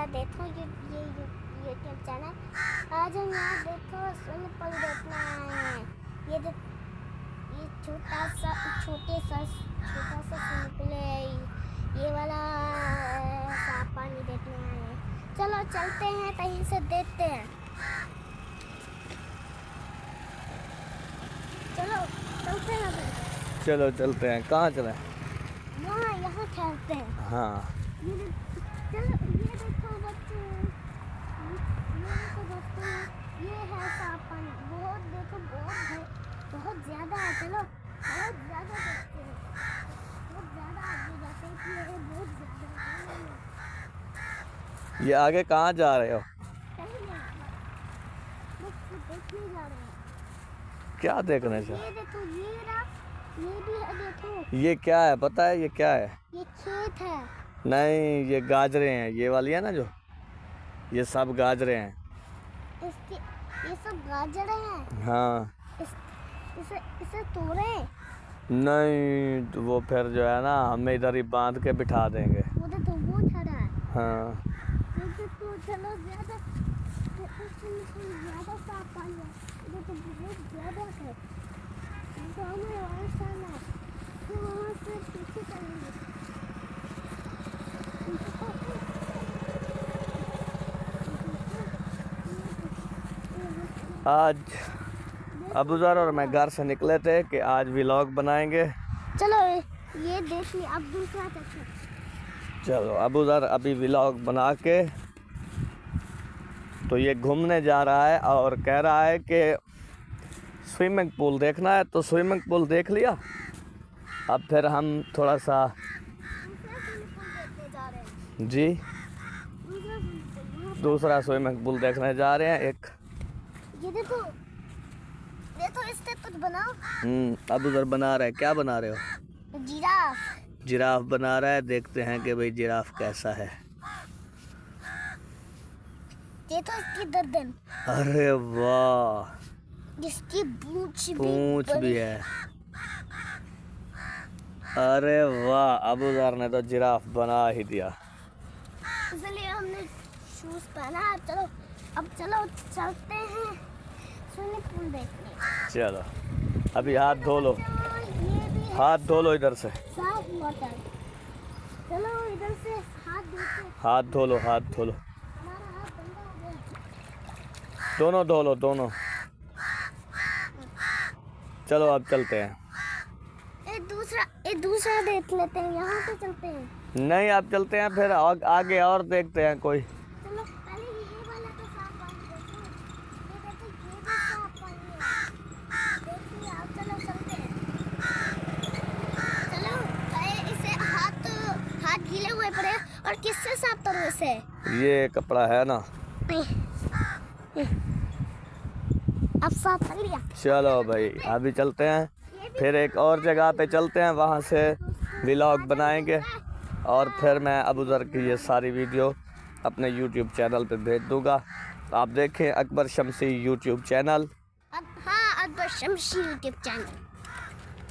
देखो ये YouTube channel. आज हम यहाँ देखो स्विमिंग पूल देखने आए हैं। ये छोटा सा स्विमिंग पूल है। ये वाला साफ पानी देखने आए हैं। चलो चलते हैं, कहीं से देखते हैं। चलो चलते हैं अभी। चलो चलते हैं। कहाँ चलें? यहाँ खेलते हैं। हाँ ये देखो बच्चे, ये है साफ पानी। बहुत ज़्यादा है। चलो बहुत ज़्यादा देखते हैं। बहुत ज़्यादा आगे जाते हैं कि ये बहुत ज़्यादा है। ये आगे कहाँ जा रहे हो? कहीं नहीं, बस देखने जा रहे हैं। क्या देखने से? ये देखो, ये भी है देखो। ये क्या है पता है? ये क्या है? ये खेत है। नहीं, ये गाजरे हैं। ये वाली है ना जो, ये सब गाजरे हैं। ये सब गाजर हैं। हाँ। इसे तोड़े? नहीं तो वो फिर जो है ना, हमें इधर ही बांध के बिठा देंगे। वो खड़ा है। हाँ तो चलो ज़्यादा साफ पानी है। ये तो बहुत ज़्यादा है। तो हमें वहाँ जाना है, तो वहाँ से पीछे चलेंगे। आज अबूज़र और मैं घर से निकले थे कि आज व्लॉग बनाएंगे। चलो ये देखिए, अब दूसरा देखो। चलो अबूज़र अभी व्लॉग बना के तो ये घूमने जा रहा है और कह रहा है कि स्विमिंग पूल देखना है। तो स्विमिंग पूल देख लिया। अब फिर हम थोड़ा सा जी दूसरा स्विमिंग पूल देखने जा रहे हैं। एक ये देखो इससे कुछ बनाओ। अबूज़र बना रहा है। क्या बना रहे हो? जिराफ बना रहा है। देखते हैं कि भाई जिराफ कैसा है। ये तो इसकी गर्दन, अरे वाह, जिसकी पूंछ भी है। अरे वाह, अबूज़र ने तो जिराफ बना ही दिया। इसलिए हमने शूज पहना। अब चलो चलते हैं स्विमिंग पूल देखने। चलो अभी हाथ धो लो। हाथ धो लो इधर से। साफ वाटर। चलो इधर से हाथ धोते। हाथ धो लो, हाथ धो लो। हमारा हाथ गंदा हो गया। दोनों धो लो, दोनों। चलो अब चलते हैं। एक दूसरा देख लेते हैं। यहाँ से चलते हैं। नहीं, अब चलते हैं फिर आगे और देखते हैं कोई। चलो पहले ये वाला तो साफ पानी देखो। ये देखो, ये भी साफ पानी है। देखिए आप, चलो चलते हैं। चलो इसे हाथ गीले हुए पड़े। और किससे साफ करूँ इसे? ये कपड़ा है ना। अब साफ कर लिया। चलो भाई अभी चलते हैं। फिर एक और जगह पे चलते हैं, वहाँ से व्लॉग बनाएंगे और फिर मैं अबूज़र की ये सारी वीडियो अपने YouTube चैनल पे भेज दूँगा। आप देखें अकबर शमसी YouTube चैनल। हाँ, अकबर शमसी YouTube चैनल।